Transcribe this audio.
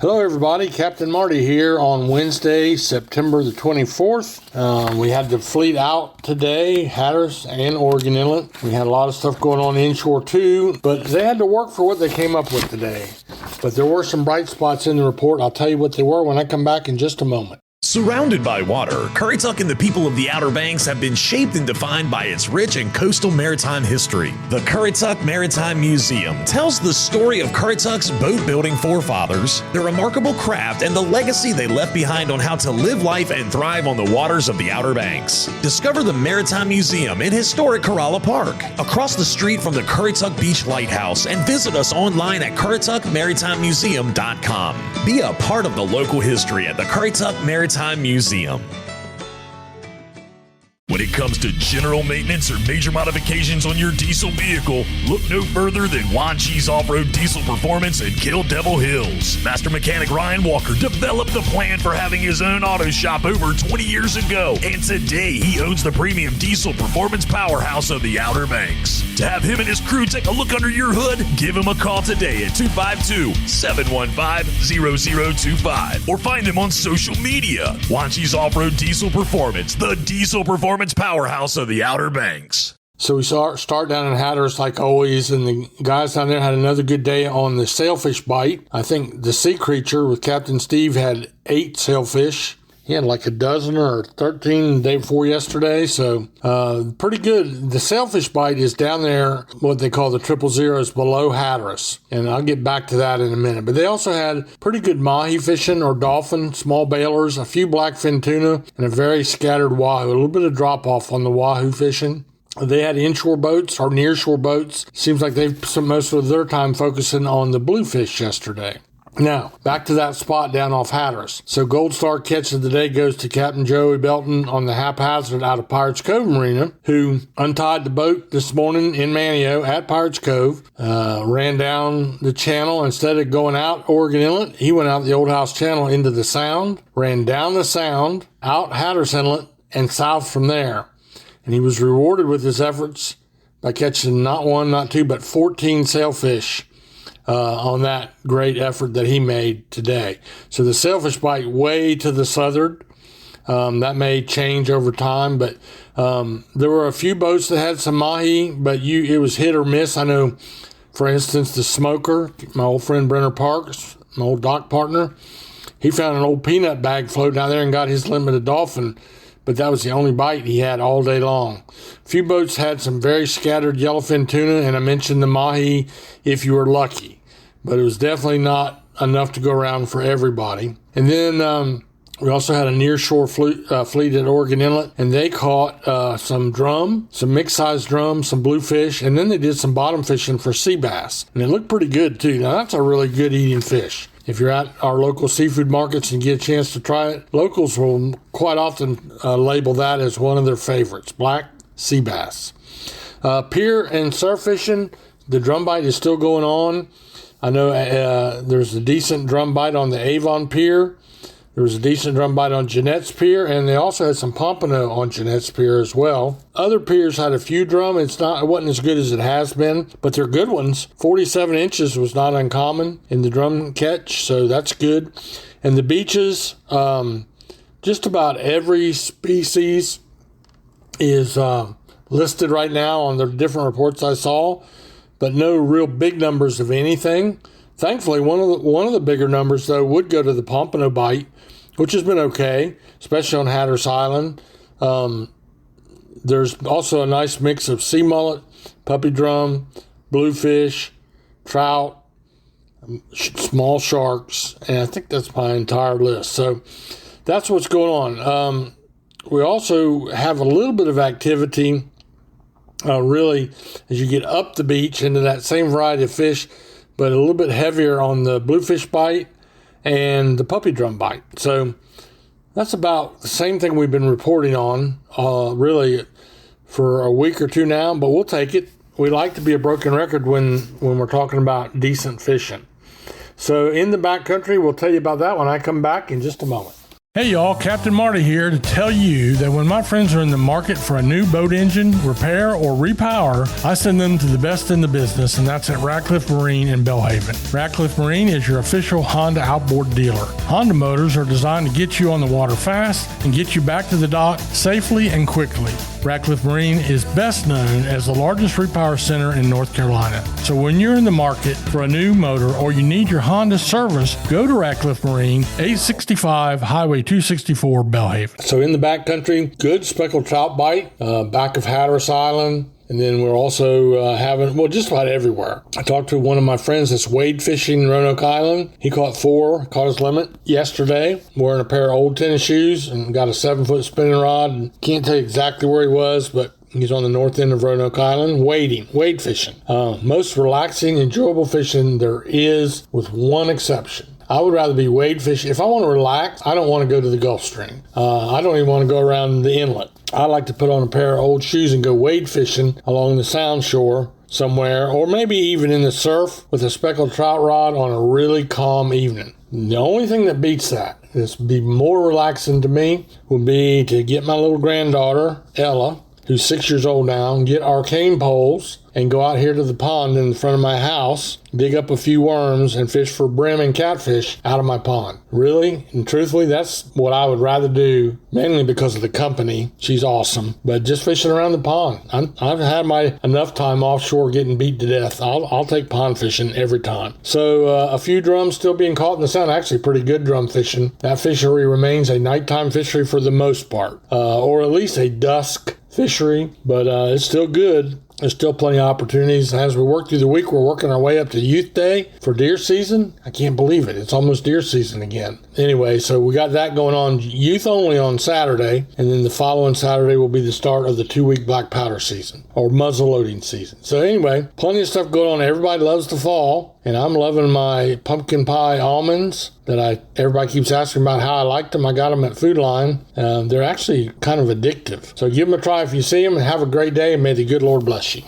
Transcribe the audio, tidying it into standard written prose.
Hello everybody, Captain Marty here on Wednesday, September the 24th. We had the fleet out today, Hatteras and Oregon Inlet. We had a lot of stuff going on inshore too, but they had to work for what they came up with today. But there were some bright spots in the report. I'll tell you what they were when I come back in just a moment. Surrounded by water, Currituck and the people of the Outer Banks have been shaped and defined by its rich and coastal maritime history. The Currituck Maritime Museum tells the story of Currituck's boat-building forefathers, their remarkable craft, and the legacy they left behind on how to live life and thrive on the waters of the Outer Banks. Discover the Maritime Museum in historic Corolla Park, across the street from the Currituck Beach Lighthouse, and visit us online at CurrituckMaritimeMuseum.com. Be a part of the local history at the Currituck Maritime Museum. When it comes to general maintenance or major modifications on your diesel vehicle, look no further than Wanchi's Off-Road Diesel Performance in Kill Devil Hills. Master mechanic Ryan Walker developed the plan for having his own auto shop over 20 years ago, and today he owns the premium diesel performance powerhouse of the Outer Banks. To have him and his crew take a look under your hood, give him a call today at 252-715-0025 or find him on social media. Wanchi's Off-Road Diesel Performance, the diesel performance powerhouse of the Outer Banks. So we start down in Hatteras like always, and the guys down there had another good day on the sailfish bite. I think the Sea Creature with Captain Steve had 8 sailfish. He had like a dozen or 13 the day before yesterday, so pretty good. The sailfish bite is down there, what they call the 000s below Hatteras, and I'll get back to that in a minute. But they also had pretty good mahi fishing or dolphin, small bailers, a few blackfin tuna, and a very scattered wahoo. A little bit of drop-off on the wahoo fishing. They had inshore boats or nearshore boats. Seems like they've spent most of their time focusing on the bluefish yesterday. Now, back to that spot down off Hatteras. So Gold Star catch of the day goes to Captain Joey Belton on the Haphazard out of Pirates Cove Marina, who untied the boat this morning in Manteo at Pirates Cove, ran down the channel. Instead of going out Oregon Inlet, he went out the Old House Channel into the Sound, ran down the Sound, out Hatteras Inlet, and south from there. And he was rewarded with his efforts by catching not one, not two, but 14 sailfish on that great effort that he made today. So the sailfish bite way to the southward. That may change over time, but there were a few boats that had some mahi, but it was hit or miss. I know, for instance, the Smoker, my old friend Brenner Parks, my old dock partner, he found an old peanut bag floating down there and got his limited dolphin, but that was the only bite he had all day long. A few boats had some very scattered yellowfin tuna, and I mentioned the mahi if you were lucky. But it was definitely not enough to go around for everybody. And then we also had a nearshore fleet at Oregon Inlet, and they caught some drum, some mixed-sized drum, some bluefish, and then they did some bottom fishing for sea bass. And it looked pretty good, too. Now, that's a really good eating fish. If you're at our local seafood markets and get a chance to try it, locals will quite often label that as one of their favorites, black sea bass. Pier and surf fishing, the drum bite is still going on. I know there's a decent drum bite on the Avon Pier. There was a decent drum bite on Jeanette's Pier, and they also had some pompano on Jeanette's Pier as well. Other piers had a few drum. It wasn't as good as it has been, but they're good ones. 47 inches was not uncommon in the drum catch, so that's good. And the beaches, just about every species is listed right now on the different reports I saw, but no real big numbers of anything. Thankfully, one of the bigger numbers, though, would go to the pompano bite, which has been okay, especially on Hatteras Island. There's also a nice mix of sea mullet, puppy drum, bluefish, trout, small sharks, and I think that's my entire list. So that's what's going on. We also have a little bit of activity really, as you get up the beach into that same variety of fish, but a little bit heavier on the bluefish bite and the puppy drum bite. So that's about the same thing we've been reporting on, really, for a week or two now, but we'll take it. We like to be a broken record when we're talking about decent fishing. So in the backcountry, we'll tell you about that when I come back in just a moment. Hey y'all, Captain Marty here to tell you that when my friends are in the market for a new boat engine, repair, or repower, I send them to the best in the business, and that's at Ratcliffe Marine in Belhaven. Ratcliffe Marine is your official Honda outboard dealer. Honda motors are designed to get you on the water fast and get you back to the dock safely and quickly. Ratcliffe Marine is best known as the largest repower center in North Carolina. So when you're in the market for a new motor or you need your Honda service, go to Ratcliffe Marine, 865 Highway 264, Belhaven. So in the backcountry, good speckled trout bite, back of Hatteras Island. And then we're also having, just about everywhere. I talked to one of my friends that's wade fishing in Roanoke Island. He caught his limit yesterday, wearing a pair of old tennis shoes and got a 7-foot spinning rod. And can't tell you exactly where he was, but he's on the north end of Roanoke Island, wade fishing. Most relaxing, enjoyable fishing there is, with one exception. I would rather be wade fishing. If I want to relax, I don't want to go to the Gulf Stream. I don't even want to go around the inlet. I like to put on a pair of old shoes and go wade fishing along the Sound Shore somewhere, or maybe even in the surf with a speckled trout rod on a really calm evening. The only thing that beats that, is be more relaxing to me, would be to get my little granddaughter, Ella, who's 6 years old now, and get arcane poles and go out here to the pond in front of my house, dig up a few worms, and fish for brim and catfish out of my pond. Really and truthfully, that's what I would rather do, mainly because of the company. She's awesome. But just fishing around the pond. I've had my enough time offshore getting beat to death. I'll take pond fishing every time. So a few drums still being caught in the Sound. Actually pretty good drum fishing. That fishery remains a nighttime fishery for the most part, or at least a dusk fishery, but it's still good. There's still plenty of opportunities. As we work through the week, we're working our way up to Youth Day for deer season. I can't believe it. It's almost deer season again. Anyway, so we got that going on, youth only on Saturday, and then the following Saturday will be the start of the 2-week black powder season, or muzzle loading season. So anyway, plenty of stuff going on. Everybody loves the fall, and I'm loving my pumpkin pie almonds that everybody keeps asking about how I liked them. I got them at Food Line. They're actually kind of addictive. So give them a try if you see them, and have a great day, and may the good Lord bless you.